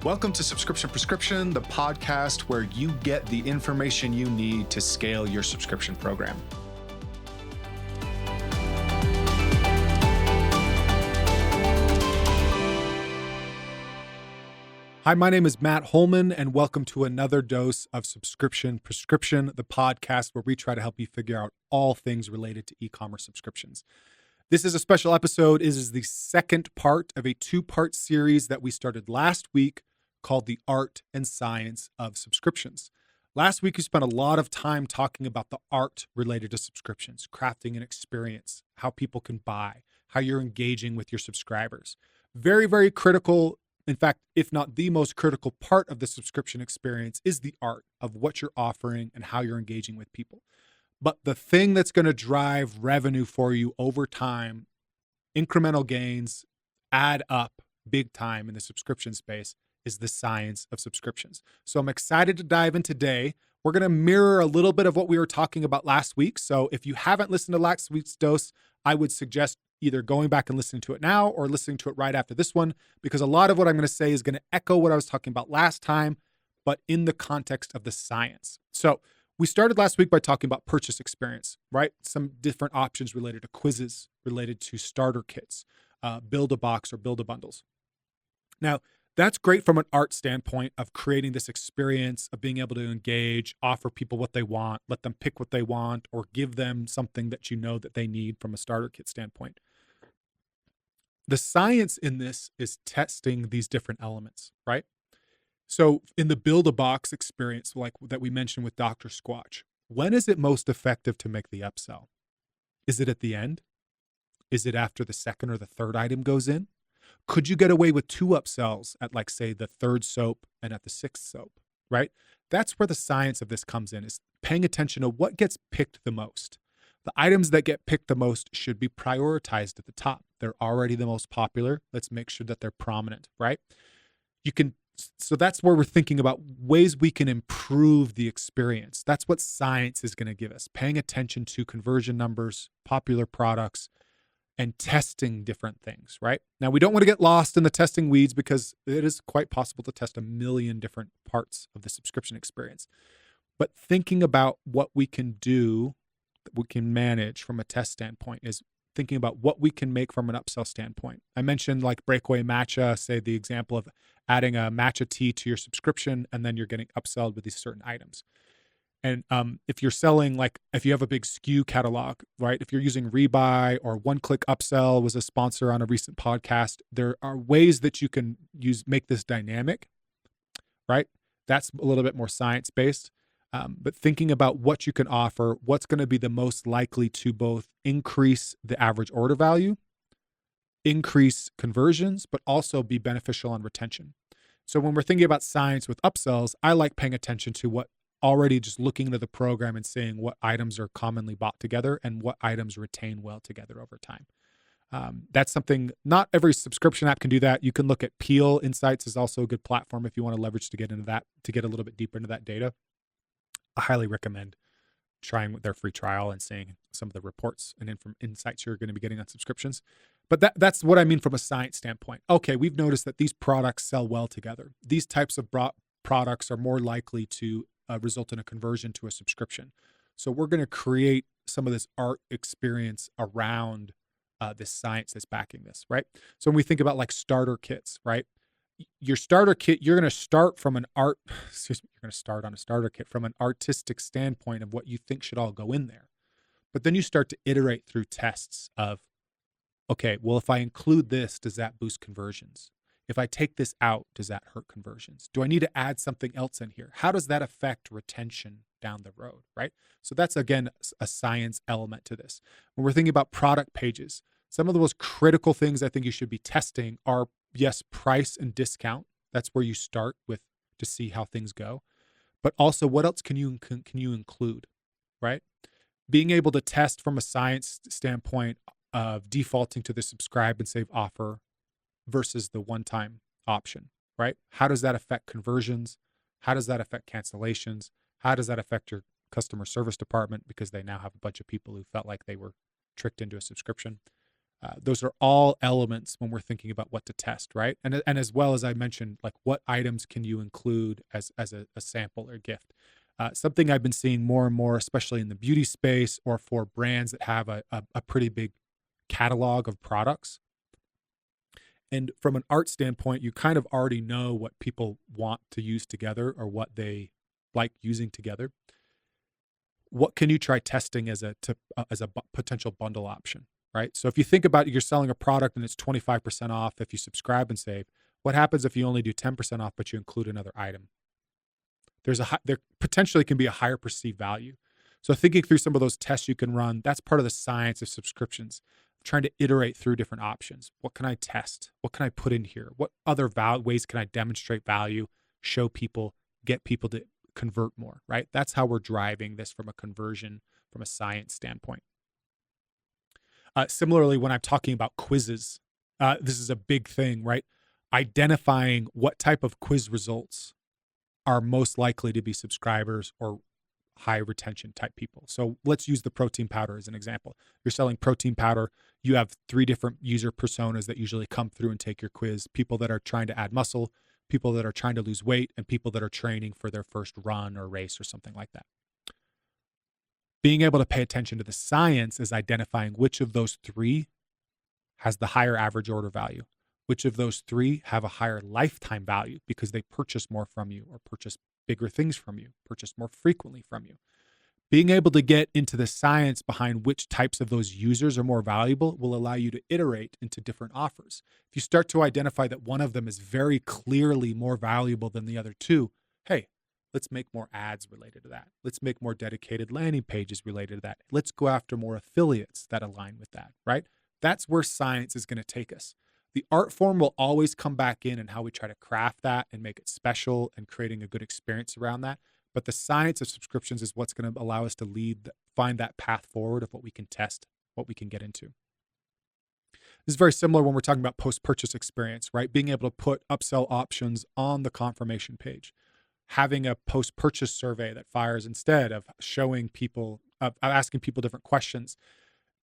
Welcome to Subscription Prescription, the podcast where you get the information you need to scale your subscription program. Hi, my name is Matt Holman, and welcome to another dose of Subscription Prescription, the podcast where we try to help you figure out all things related to e-commerce subscriptions. This is a special episode. It is the second part of a two-part series that we started last week called The Art and Science of Subscriptions. Last week, we spent a lot of time talking about the art related to subscriptions, crafting an experience, how people can buy, how you're engaging with your subscribers. Very, very critical. In fact, if not the most critical part of the subscription experience is the art of what you're offering and how you're engaging with people. But the thing that's going to drive revenue for you over time, incremental gains add up big time in the subscription space, is the science of subscriptions. So I'm excited to dive in today. We're going to mirror a little bit of what we were talking about last week. So if you haven't listened to last week's dose, I would suggest either going back and listening to it now or listening to it right after this one, because a lot of what I'm going to say is going to echo what I was talking about last time, but in the context of the science. So we started last week by talking about purchase experience, right? Some different options related to quizzes, related to starter kits, build a box or build a bundles. Now, that's great from an art standpoint of creating this experience of being able to engage, offer people what they want, let them pick what they want, or give them something that you know that they need from a starter kit standpoint. The science in this is testing these different elements, right? So in the Build-A-Box experience, like that we mentioned with Dr. Squatch, when is it most effective to make the upsell? Is it at the end? Is it after the second or the third item goes in? Could you get away with two upsells at, like, say, the third soap and at the sixth soap, right? That's where the science of this comes in, is paying attention to what gets picked the most. The items that get picked the most should be prioritized at the top. They're already the most popular. Let's make sure that they're prominent, right? So that's where we're thinking about ways we can improve the experience. That's what science is going to give us, paying attention to conversion numbers, popular products, and testing different things, right? Now, we don't want to get lost in the testing weeds because it is quite possible to test a million different parts of the subscription experience. But thinking about what we can do, that we can manage from a test standpoint, is thinking about what we can make from an upsell standpoint. I mentioned like Breakaway Matcha, say the example of adding a matcha tea to your subscription, and then you're getting upselled with these certain items. And if you're selling, like if you have a big SKU catalog, right? If you're using Rebuy or One Click Upsell was a sponsor on a recent podcast, there are ways that you can make this dynamic, right? That's a little bit more science-based. But thinking about what you can offer, what's going to be the most likely to both increase the average order value, increase conversions, but also be beneficial on retention. So when we're thinking about science with upsells, I like paying attention to what already just looking into the program and seeing what items are commonly bought together and what items retain well together over time. That's something not every subscription app can do that. You can look at Peel Insights is also a good platform if you want to leverage to get into that, to get a little bit deeper into that data. I highly recommend trying with their free trial and seeing some of the reports and insights you're going to be getting on subscriptions. But that's what I mean from a science standpoint. Okay, we've noticed that these products sell well together. These types of products are more likely to result in a conversion to a subscription. So we're going to create some of this art experience around this science that's backing this, right? So when we think about like starter kits, right? Your starter kit, you're going to start from you're going to start on a starter kit from an artistic standpoint of what you think should all go in there. But then you start to iterate through tests of, okay, well, if I include this, does that boost conversions? If I take this out, does that hurt conversions? Do I need to add something else in here? How does that affect retention down the road, right? So that's, again, a science element to this. When we're thinking about product pages, some of the most critical things I think you should be testing are, yes, price and discount. That's where you start with to see how things go. But also, what else can you include, right? Being able to test from a science standpoint of defaulting to the subscribe and save offer versus the one-time option, right? How does that affect conversions? How does that affect cancellations? How does that affect your customer service department because they now have a bunch of people who felt like they were tricked into a subscription? Those are all elements when we're thinking about what to test, right? And as well as I mentioned, like what items can you include as a sample or gift? Something I've been seeing more and more, especially in the beauty space or for brands that have a pretty big catalog of products. And from an art standpoint, you kind of already know what people want to use together or what they like using together. What can you try testing as a potential bundle option, right? So if you think about it, you're selling a product and it's 25% off if you subscribe and save. What happens if you only do 10% off but you include another item? There potentially can be a higher perceived value. So thinking through some of those tests you can run, that's part of the science of subscriptions. Trying to iterate through different options. What can I test? What can I put in here? What other ways can I demonstrate value, show people, get people to convert more, right? That's how we're driving this from a conversion, from a science standpoint. Similarly, when I'm talking about quizzes, this is a big thing, right? Identifying what type of quiz results are most likely to be subscribers or high retention type people. So let's use the protein powder as an example. You're selling protein powder. You have 3 different user personas that usually come through and take your quiz. People that are trying to add muscle, people that are trying to lose weight, and people that are training for their first run or race or something like that. Being able to pay attention to the science is identifying which of those 3 has the higher average order value, which of those 3 have a higher lifetime value because they purchase more from you or purchase bigger things from you, purchase more frequently from you. Being able to get into the science behind which types of those users are more valuable will allow you to iterate into different offers. If you start to identify that one of them is very clearly more valuable than the other 2, hey, let's make more ads related to that. Let's make more dedicated landing pages related to that. Let's go after more affiliates that align with that, right? That's where science is going to take us. The art form will always come back in and how we try to craft that and make it special and creating a good experience around that. But the science of subscriptions is what's going to allow us to find that path forward of what we can test, what we can get into. This is very similar when we're talking about post-purchase experience, right? Being able to put upsell options on the confirmation page, having a post-purchase survey that fires instead of showing people, asking people different questions.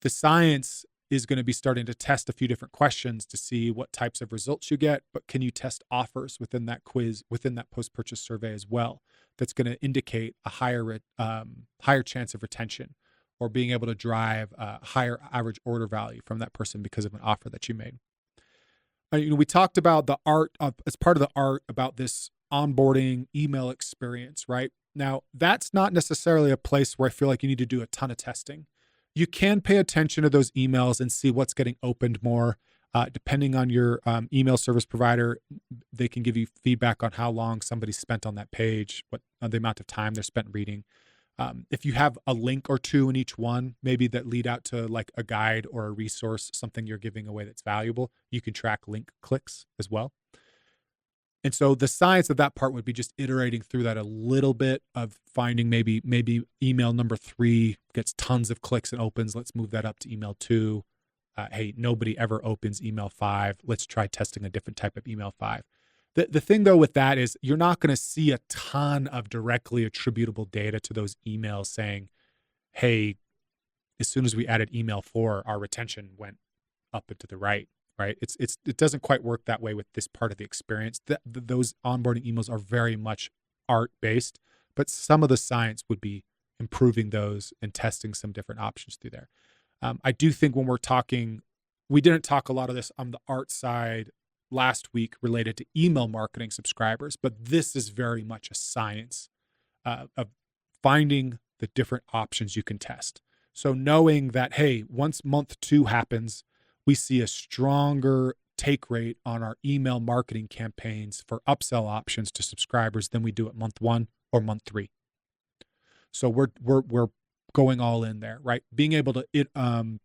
The science is going to be starting to test a few different questions to see what types of results you get, but can you test offers within that quiz, within that post-purchase survey as well? That's going to indicate a higher chance of retention or being able to drive a higher average order value from that person because of an offer that you made. We talked about the art as part of the art about this onboarding email experience, right? Now, that's not necessarily a place where I feel like you need to do a ton of testing. You can pay attention to those emails and see what's getting opened more. Depending on your email service provider, they can give you feedback on how long somebody spent on that page, what the amount of time they're spent reading. If you have a link or 2 in each one, maybe that lead out to like a guide or a resource, something you're giving away that's valuable, you can track link clicks as well. And so the science of that part would be just iterating through that a little bit of finding maybe email number 3 gets tons of clicks and opens. Let's move that up to email 2. Hey, nobody ever opens email 5. Let's try testing a different type of email 5. The thing though with that is you're not going to see a ton of directly attributable data to those emails saying, hey, as soon as we added email 4, our retention went up and to the right. Right? It doesn't quite work that way with this part of the experience. Those onboarding emails are very much art-based, but some of the science would be improving those and testing some different options through there. I do think when we're talking, we didn't talk a lot of this on the art side last week related to email marketing subscribers, but this is very much a science of finding the different options you can test. So knowing that, hey, once month 2 happens, we see a stronger take rate on our email marketing campaigns for upsell options to subscribers than we do at month 1 or month 3. So we're going all in there, right? Being able to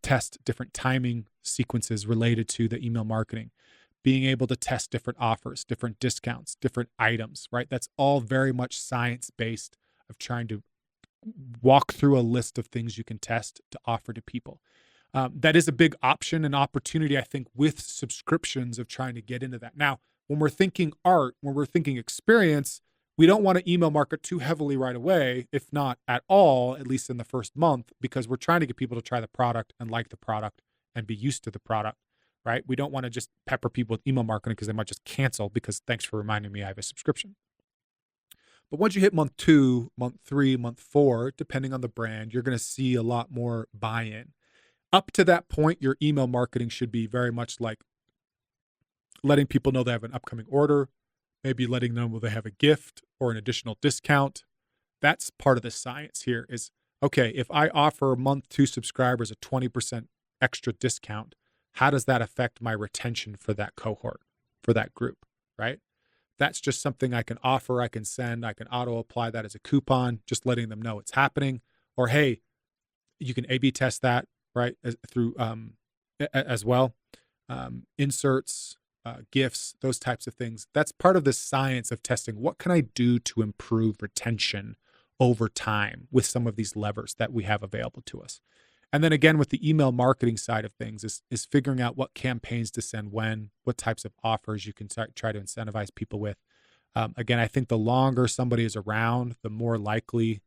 test different timing sequences related to the email marketing, being able to test different offers, different discounts, different items, right? That's all very much science-based of trying to walk through a list of things you can test to offer to people. That is a big option and opportunity, I think, with subscriptions of trying to get into that. Now, when we're thinking art, when we're thinking experience, we don't want to email market too heavily right away, if not at all, at least in the first month, because we're trying to get people to try the product and like the product and be used to the product, right? We don't want to just pepper people with email marketing because they might just cancel because thanks for reminding me I have a subscription. But once you hit month 2, month 3, month 4, depending on the brand, you're going to see a lot more buy-in. Up to that point, your email marketing should be very much like letting people know they have an upcoming order, maybe letting them know they have a gift or an additional discount. That's part of the science here is, okay, if I offer month 2 subscribers a 20% extra discount, how does that affect my retention for that cohort, for that group, right? That's just something I can offer, I can send, I can auto apply that as a coupon, just letting them know it's happening. Or, hey, you can A/B test that, right, through as well. Inserts, gifts, those types of things. That's part of the science of testing. What can I do to improve retention over time with some of these levers that we have available to us? And then again, with the email marketing side of things is figuring out what campaigns to send when, what types of offers you can try to incentivize people with. Again, I think the longer somebody is around, the more likely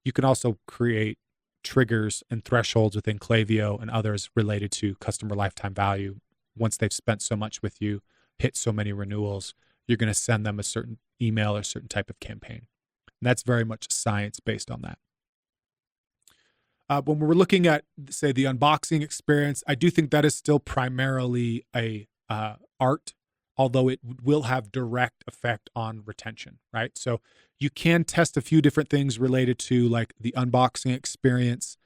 you can also create triggers and thresholds within Klaviyo and others related to customer lifetime value. Once they've spent so much with you, hit so many renewals, you're going to send them a certain email or a certain type of campaign. And that's very much science based on that. When we're looking at, say, the unboxing experience, I do think that is still primarily a art, although it will have direct effect on retention, right? So you can test a few different things related to like the unboxing experience.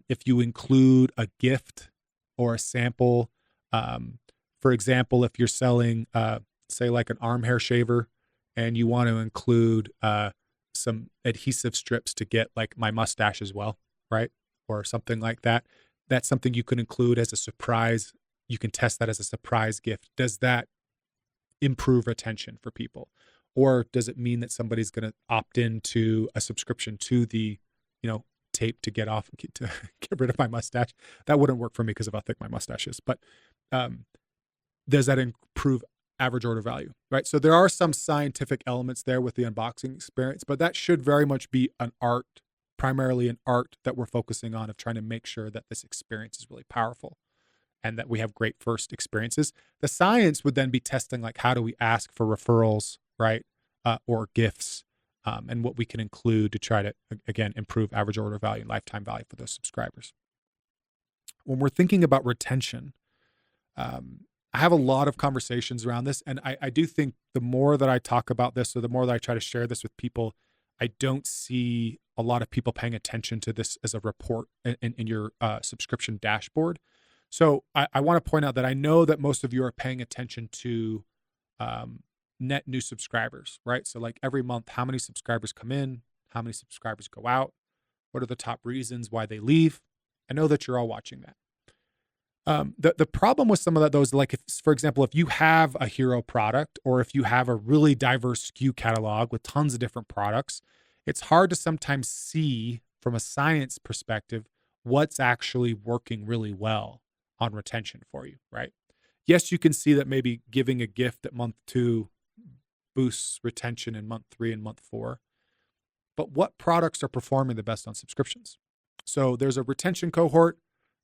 If you include a gift or a sample, for example, if you're selling, say, like an arm hair shaver, and you want to include some adhesive strips to get like my mustache as well, right? Or something like that. That's something you can include as a surprise. You can test that as a surprise gift. Does that improve retention for people? Or does it mean that somebody's going to opt into a subscription to the, tape to get rid of my mustache? That wouldn't work for me because of how thick my mustache is. But does that improve average order value, right? So there are some scientific elements there with the unboxing experience, but that should very much be an art, primarily an art that we're focusing on of trying to make sure that this experience is really powerful and that we have great first experiences. The science would then be testing, like, how do we ask for referrals, right? Or gifts, and what we can include to try to, again, improve average order value and lifetime value for those subscribers. When we're thinking about retention, I have a lot of conversations around this, and I do think the more that I talk about this, or the more that I try to share this with people, I don't see a lot of people paying attention to this as a report in your subscription dashboard. So I want to point out that I know that most of you are paying attention to net new subscribers, right? So like every month, how many subscribers come in, how many subscribers go out, what are the top reasons why they leave? I know that you're all watching that. The problem with some of those, like, if, for example, if you have a hero product or if you have a really diverse SKU catalog with tons of different products, it's hard to sometimes see from a science perspective what's actually working really well on retention for you, right? Yes, you can see that maybe giving a gift at month 2 boosts retention in month 3 and month 4, but what products are performing the best on subscriptions? So there's a retention cohort.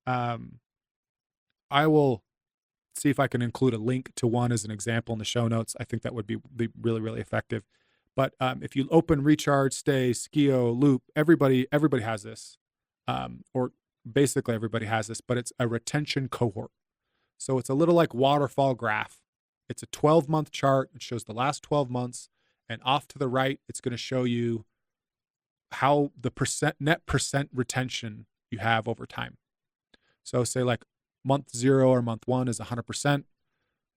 I will see if I can include a link to one as an example in the show notes. I think that would be really, really effective. But if you open Recharge, Stay, Skio, Loop, everybody has this, or basically everybody has this, but it's a retention cohort. So it's a little like waterfall graph. It's a 12-month chart. It shows the last 12 months, and off to the right, it's going to show you how the net percent retention you have over time. So say like month 0 or month 1 is 100%.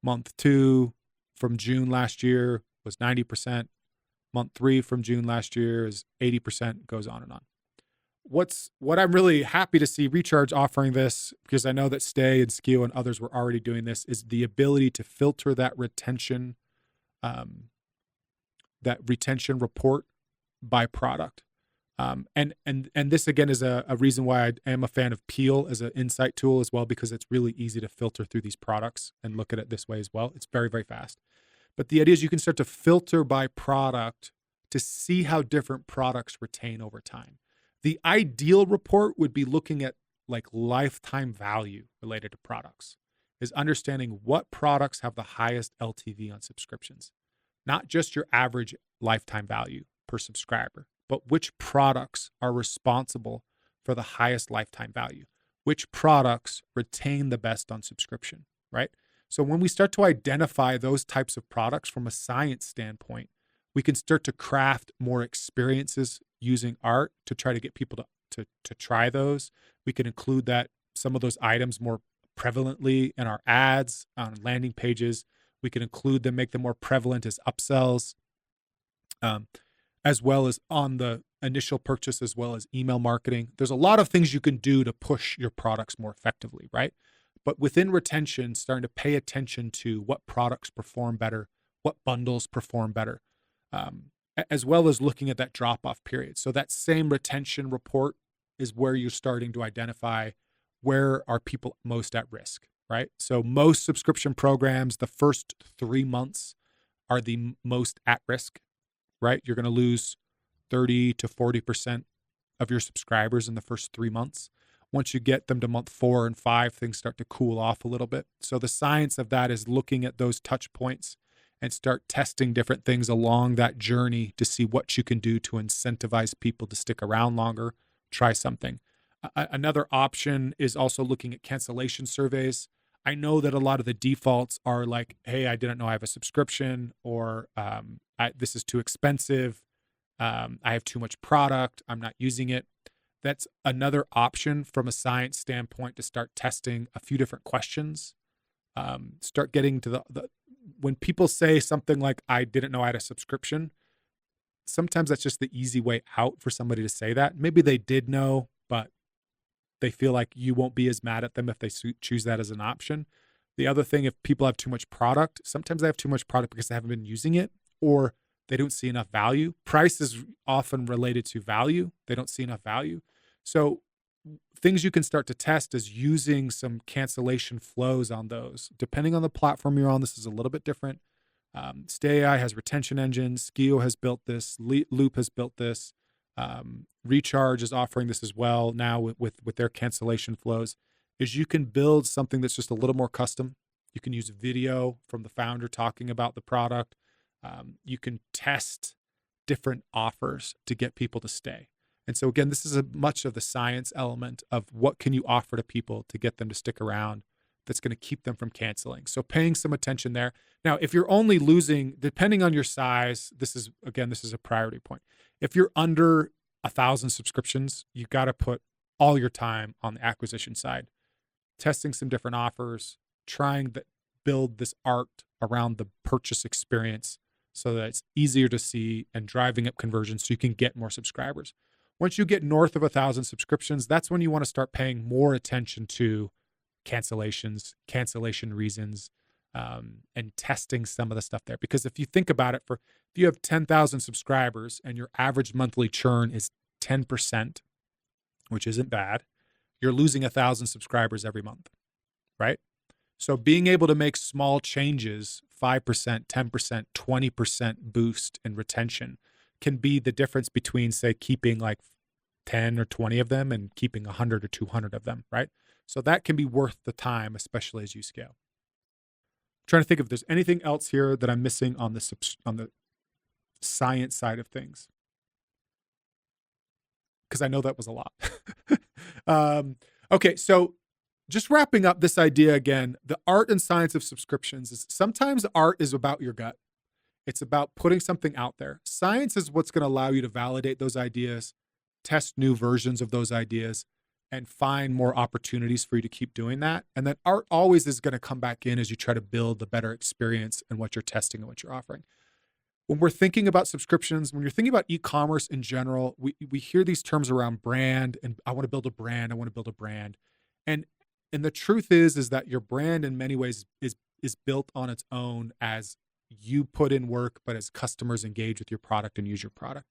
Month 2 from June last year was 90%. Month 3 from June last year is 80%, goes on and on. What I'm really happy to see Recharge offering this, because I know that Stay and Skio and others were already doing this, is the ability to filter that retention report by product. And this again is a reason why I am a fan of Peel as an insight tool as well, because it's really easy to filter through these products and look at it this way as well. It's very, very fast. But the idea is you can start to filter by product to see how different products retain over time. The ideal report would be looking at like lifetime value related to products, is understanding what products have the highest LTV on subscriptions. Not just your average lifetime value per subscriber, but which products are responsible for the highest lifetime value, which products retain the best on subscription, right? So when we start to identify those types of products from a science standpoint, we can start to craft more experiences using art to try to get people to try those. We can include that some of those items more prevalently in our ads on landing pages. We can include them, make them more prevalent as upsells, as well as on the initial purchase, as well as email marketing. There's a lot of things you can do to push your products more effectively, right? But within retention, starting to pay attention to what products perform better, what bundles perform better, as well as looking at that drop-off period. So that same retention report is where you're starting to identify where are people most at risk, right? So most subscription programs, the first 3 months are the most at risk, right? You're going to lose 30 to 40% of your subscribers in the first 3 months. Once you get them to month 4 and 5, things start to cool off a little bit. So the science of that is looking at those touch points and start testing different things along that journey to see what you can do to incentivize people to stick around longer, try something. Another option is also looking at cancellation surveys. I know that a lot of the defaults are like, hey, I didn't know I have a subscription, or this is too expensive. I have too much product. I'm not using it. That's another option from a science standpoint to start testing a few different questions. Start getting to the when people say something like, I didn't know I had a subscription, sometimes that's just the easy way out for somebody to say that. Maybe they did know, but they feel like you won't be as mad at them if they choose that as an option. The other thing, if people have too much product, sometimes they have too much product because they haven't been using it, or they don't see enough value. Price is often related to value. They don't see enough value. So things you can start to test is using some cancellation flows on those. Depending on the platform you're on, this is a little bit different. Stay AI has retention engines. Skio has built this. Loop has built this. Recharge is offering this as well now with their cancellation flows. Is you can build something that's just a little more custom. You can use video from the founder talking about the product. You can test different offers to get people to stay. And so again, this is a much of the science element of what can you offer to people to get them to stick around that's going to keep them from canceling. So paying some attention there. Now, if you're only losing, depending on your size, this is a priority point. If you're under 1,000 subscriptions, you got to put all your time on the acquisition side, testing some different offers, trying to build this art around the purchase experience so that it's easier to see and driving up conversions so you can get more subscribers. Once you get north of 1,000 subscriptions, that's when you want to start paying more attention to cancellations, cancellation reasons, and testing some of the stuff there. Because if you think about it, if you have 10,000 subscribers and your average monthly churn is 10%, which isn't bad, you're losing 1,000 subscribers every month, right? So being able to make small changes, 5%, 10%, 20% boost in retention can be the difference between, say, keeping like 10 or 20 of them and keeping 100 or 200 of them, right? So that can be worth the time, especially as you scale. I'm trying to think if there's anything else here that I'm missing on the science side of things, because I know that was a lot. Okay, so just wrapping up this idea again, the art and science of subscriptions is sometimes art is about your gut. It's about putting something out there. Science is what's going to allow you to validate those ideas, test new versions of those ideas, and find more opportunities for you to keep doing that. And then art always is going to come back in as you try to build the better experience and what you're testing and what you're offering. When we're thinking about subscriptions, when you're thinking about e-commerce in general, we hear these terms around brand, and I want to build a brand. I want to build a brand. And the truth is that your brand in many ways is built on its own as you put in work, but as customers engage with your product and use your product.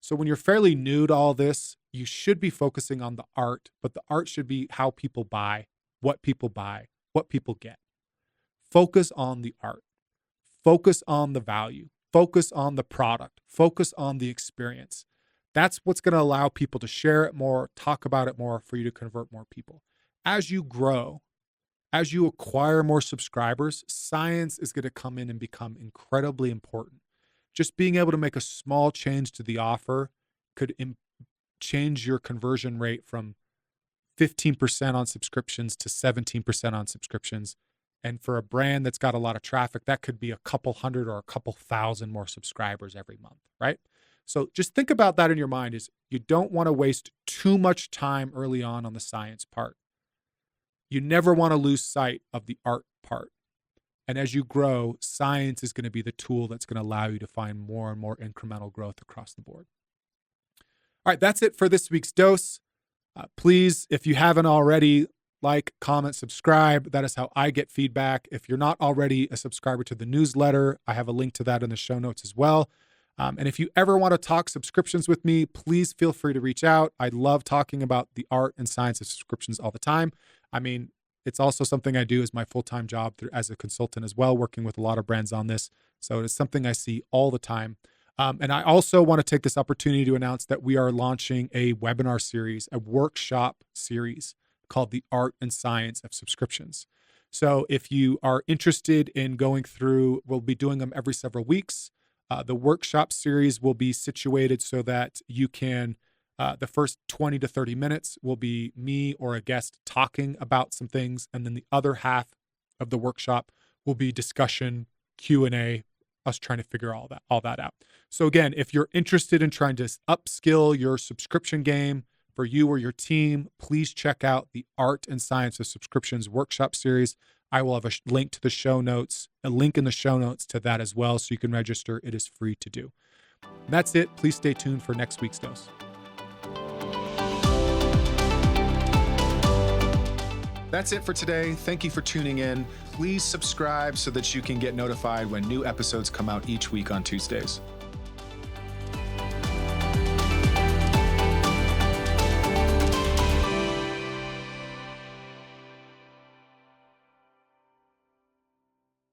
So when you're fairly new to all this, you should be focusing on the art, but the art should be how people buy, what people get. Focus on the art. Focus on the value. Focus on the product. Focus on the experience. That's what's going to allow people to share it more, talk about it more, for you to convert more people. As you grow, as you acquire more subscribers, science is going to come in and become incredibly important. Just being able to make a small change to the offer could change your conversion rate from 15% on subscriptions to 17% on subscriptions. And for a brand that's got a lot of traffic, that could be a couple hundred or a couple thousand more subscribers every month, right? So just think about that in your mind, is you don't want to waste too much time early on the science part. You never want to lose sight of the art part. And as you grow, science is going to be the tool that's going to allow you to find more and more incremental growth across the board. All right, that's it for this week's dose. Please, if you haven't already, like, comment, subscribe. That is how I get feedback. If you're not already a subscriber to the newsletter, I have a link to that in the show notes as well. And if you ever want to talk subscriptions with me, please feel free to reach out. I love talking about the art and science of subscriptions all the time. I mean, it's also something I do as my full-time job as a consultant as well, working with a lot of brands on this. So it's something I see all the time. And I also want to take this opportunity to announce that we are launching a webinar series, a workshop series called The Art and Science of Subscriptions. So if you are interested in going through, we'll be doing them every several weeks. The workshop series will be situated so that you can, the first 20 to 30 minutes will be me or a guest talking about some things. And then the other half of the workshop will be discussion, Q&A, us trying to figure all that out. So again, if you're interested in trying to upskill your subscription game for you or your team, please check out the Art and Science of Subscriptions workshop series. I will have a link to the show notes, a link in the show notes to that as well, so you can register. It is free to do. And that's it. Please stay tuned for next week's dose. That's it for today. Thank you for tuning in. Please subscribe so that you can get notified when new episodes come out each week on Tuesdays.